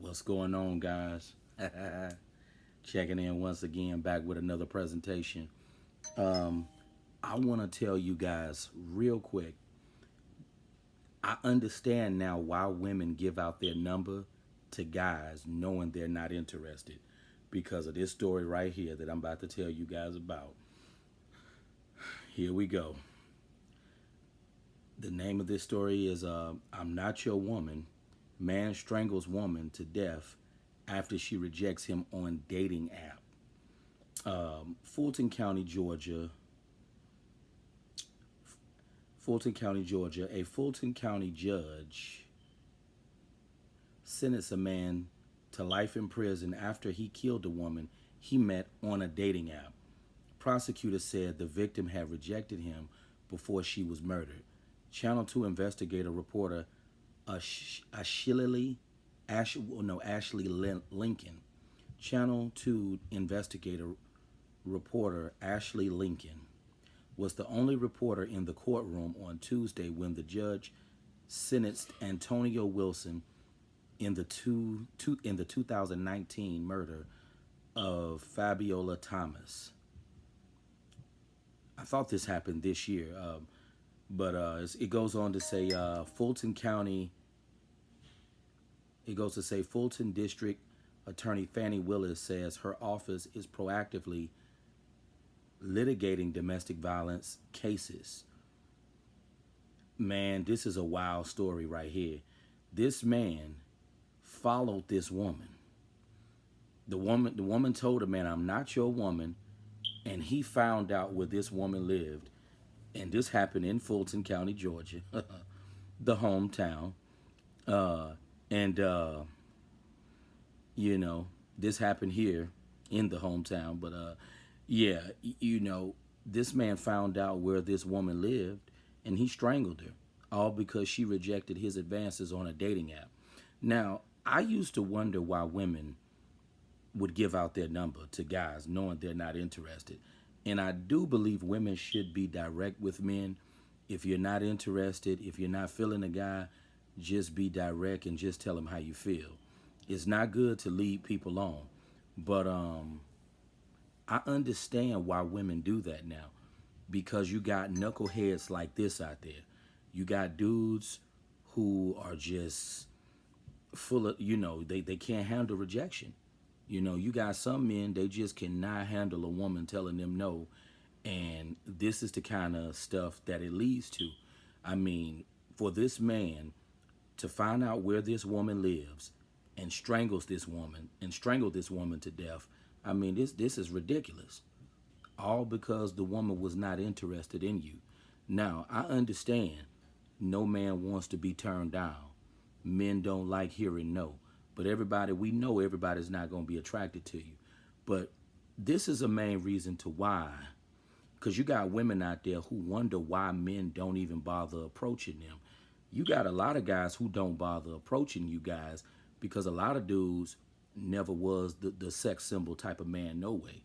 What's going on, guys? Checking in once again, back with another presentation. Um, I want to tell you guys real quick. I understand now why women give out their number to guys knowing they're not interested because of this story right here that I'm about to tell you guys about. Here we go. The name of this story is I'm Not Your Woman. Man strangles woman to death after she rejects him on dating app. Fulton County, Georgia. Fulton County, Georgia. A Fulton County judge sentenced a man to life in prison after he killed a woman he met on a dating app. Prosecutors said the victim had rejected him before she was murdered. Channel 2 investigator reporter Ashley Lincoln. Channel 2 investigator reporter Ashley Lincoln was the only reporter in the courtroom on Tuesday when the judge sentenced Antonio Wilson in the 2019 murder of Fabiola Thomas. I thought this happened this year, but it goes on to say Fulton County. It goes to say Fulton District Attorney Fannie Willis says her office is proactively litigating domestic violence cases. Man, this is a wild story right here. This man followed this woman. The woman told him, "Man, I'm not your woman," and he found out where this woman lived, and this happened in Fulton County, Georgia, the hometown. Uh, and you know, this happened here in the hometown, but yeah, this man found out where this woman lived, and he strangled her, all because she rejected his advances on a dating app. Now, I used to wonder why women would give out their number to guys knowing they're not interested. And I do believe women should be direct with men. If you're not interested, if you're not feeling a guy, just be direct and just tell him how you feel. It's not good to lead people on. But I understand why women do that now. Because you got knuckleheads like this out there. You got dudes who are just full of, they can't handle rejection. You got some men, they just cannot handle a woman telling them no. And this is the kind of stuff that it leads to. I mean, for this man to find out where this woman lives and strangle this woman to death, I mean, this is ridiculous. All because the woman was not interested in you. Now, I understand no man wants to be turned down. Men don't like hearing no. But we know everybody's not going to be attracted to you. But this is a main reason to why. Because you got women out there who wonder why men don't even bother approaching them. You got a lot of guys who don't bother approaching you guys because a lot of dudes never was the sex symbol type of man, no way.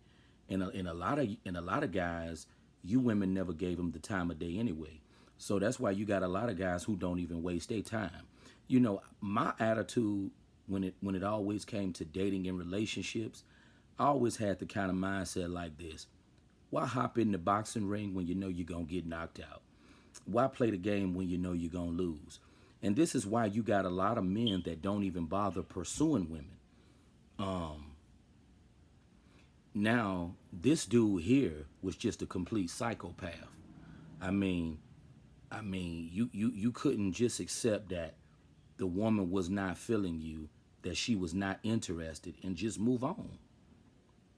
And a lot of guys, you women never gave them the time of day anyway. So that's why you got a lot of guys who don't even waste their time. My attitude when it always came to dating and relationships, I always had the kind of mindset like this. Why hop in the boxing ring when you know you're going to get knocked out? Why play the game when you know you're going to lose? And this is why you got a lot of men that don't even bother pursuing women. Now, this dude here was just a complete psychopath. I mean, you couldn't just accept that the woman was not feeling you, that she was not interested, and just move on.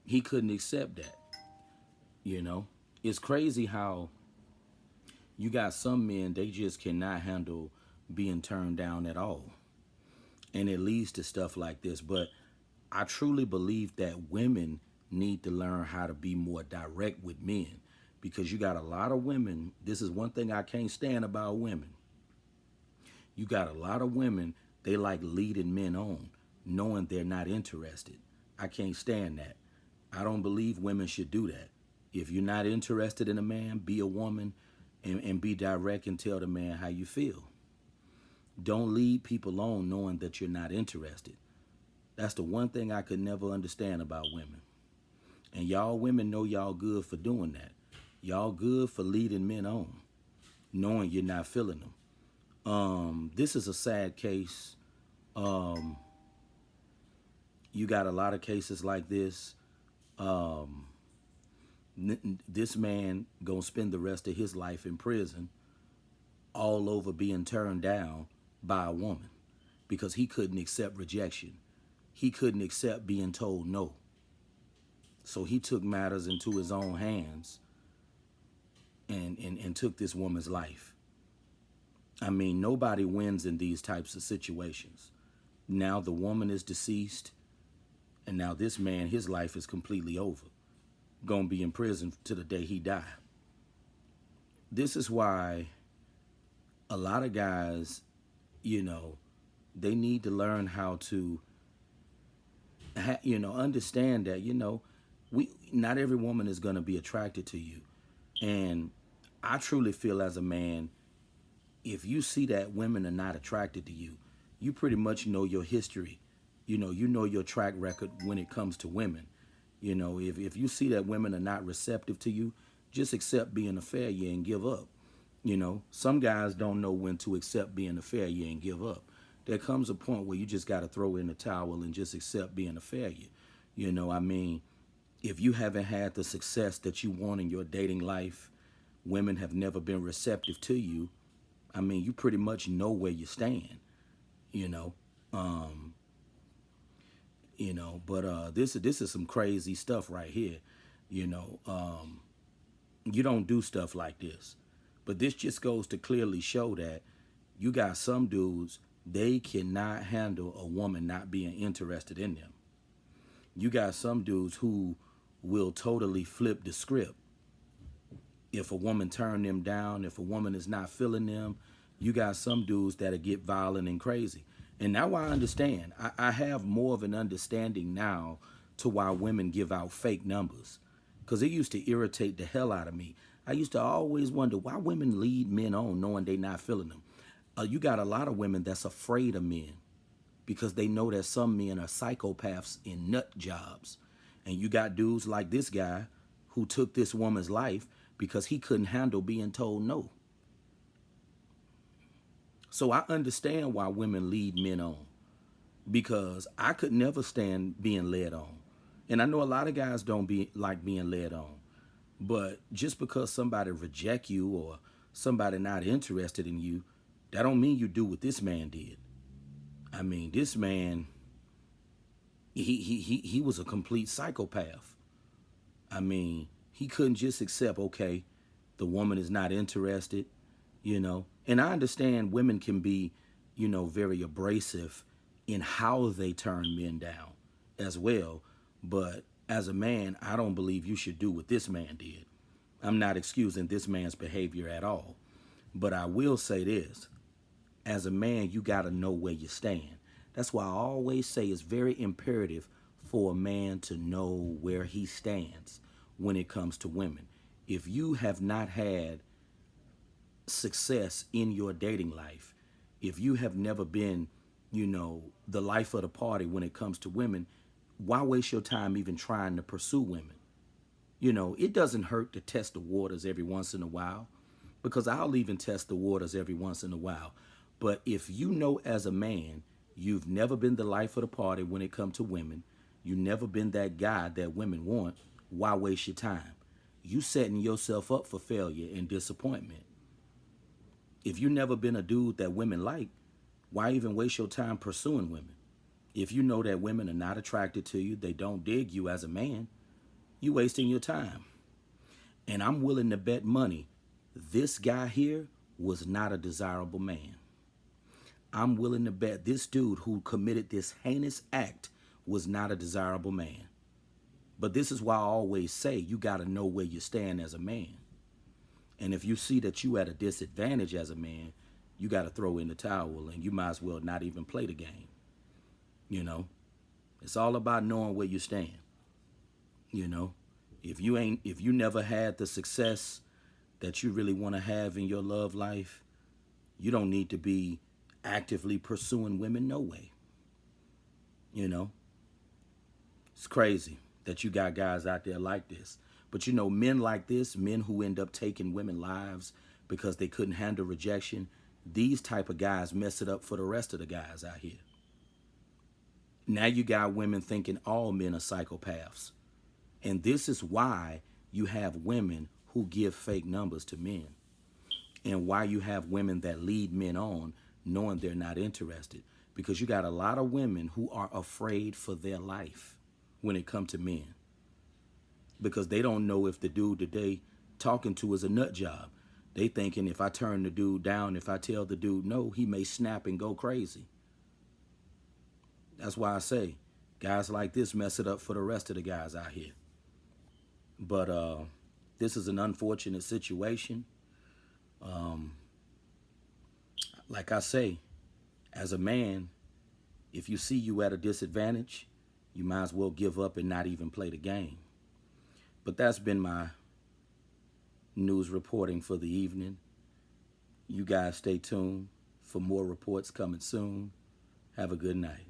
He couldn't accept that. It's crazy how you got some men, they just cannot handle being turned down at all. And it leads to stuff like this. But I truly believe that women need to learn how to be more direct with men, because you got a lot of women. This is one thing I can't stand about women. You got a lot of women, they like leading men on, knowing they're not interested. I can't stand that. I don't believe women should do that. If you're not interested in a man, be a woman and be direct and tell the man how you feel. Don't lead people on knowing that you're not interested. That's the one thing I could never understand about women. And y'all women know y'all good for doing that. Y'all good for leading men on, knowing you're not feeling them. This is a sad case. Um, you got a lot of cases like this. Um, this man gonna spend the rest of his life in prison, all over being turned down by a woman because he couldn't accept rejection. He couldn't accept being told no. So he took matters into his own hands and took this woman's life. I mean, nobody wins in these types of situations. Now the woman is deceased, and now this man, his life is completely over. Gonna be in prison to the day he die. This is why a lot of guys, you know, they need to learn how to, understand that, we not every woman is gonna be attracted to you, and I truly feel as a man, if you see that women are not attracted to you, you pretty much know your history. You know your track record when it comes to women. If you see that women are not receptive to you, just accept being a failure and give up. Some guys don't know when to accept being a failure and give up. There comes a point where you just got to throw in the towel and just accept being a failure. I mean, if you haven't had the success that you want in your dating life, women have never been receptive to you, I mean, you pretty much know where you stand, you know. Um, but this is some crazy stuff right here, you know. You don't do stuff like this. But this just goes to clearly show that you got some dudes, they cannot handle a woman not being interested in them. You got some dudes who will totally flip the script. If a woman turn them down, if a woman is not feeling them, you got some dudes that'll get violent and crazy. And now I understand. I have more of an understanding now to why women give out fake numbers. Because it used to irritate the hell out of me. I used to always wonder why women lead men on knowing they not feeling them. You got a lot of women that's afraid of men because they know that some men are psychopaths in nut jobs. And you got dudes like this guy who took this woman's life because he couldn't handle being told no. So I understand why women lead men on, because I could never stand being led on. And I know a lot of guys don't like being led on. But just because somebody reject you or somebody not interested in you, that don't mean you do what this man did. I mean, this man, he was a complete psychopath. I mean, he couldn't just accept, okay, the woman is not interested. And I understand women can be, very abrasive in how they turn men down as well. But as a man, I don't believe you should do what this man did. I'm not excusing this man's behavior at all. But I will say this. As a man, you got to know where you stand. That's why I always say it's very imperative for a man to know where he stands when it comes to women. If you have not had success in your dating life, if you have never been, the life of the party when it comes to women, why waste your time even trying to pursue women? It doesn't hurt to test the waters every once in a while, because I'll even test the waters every once in a while. But if you know as a man, you've never been the life of the party when it comes to women, you've never been that guy that women want, why waste your time? You setting yourself up for failure and disappointment. If you never been a dude that women like, why even waste your time pursuing women? If you know that women are not attracted to you, they don't dig you as a man, you wasting your time. And I'm willing to bet money this guy here was not a desirable man. I'm willing to bet this dude who committed this heinous act was not a desirable man. But this is why I always say you got to know where you stand as a man. And if you see that you at a disadvantage as a man, you got to throw in the towel and you might as well not even play the game. It's all about knowing where you stand. If you never had the success that you really want to have in your love life, you don't need to be actively pursuing women no way. It's crazy that you got guys out there like this. But you know, men like this, men who end up taking women's lives because they couldn't handle rejection, these type of guys mess it up for the rest of the guys out here. Now you got women thinking all men are psychopaths. And this is why you have women who give fake numbers to men. And why you have women that lead men on knowing they're not interested. Because you got a lot of women who are afraid for their life when it comes to men. Because they don't know if the dude that they talking to is a nut job. They thinking if I turn the dude down, if I tell the dude no, he may snap and go crazy. That's why I say guys like this mess it up for the rest of the guys out here. But this is an unfortunate situation. Like I say, as a man, if you see you at a disadvantage, you might as well give up and not even play the game. But that's been my news reporting for the evening. You guys stay tuned for more reports coming soon. Have a good night.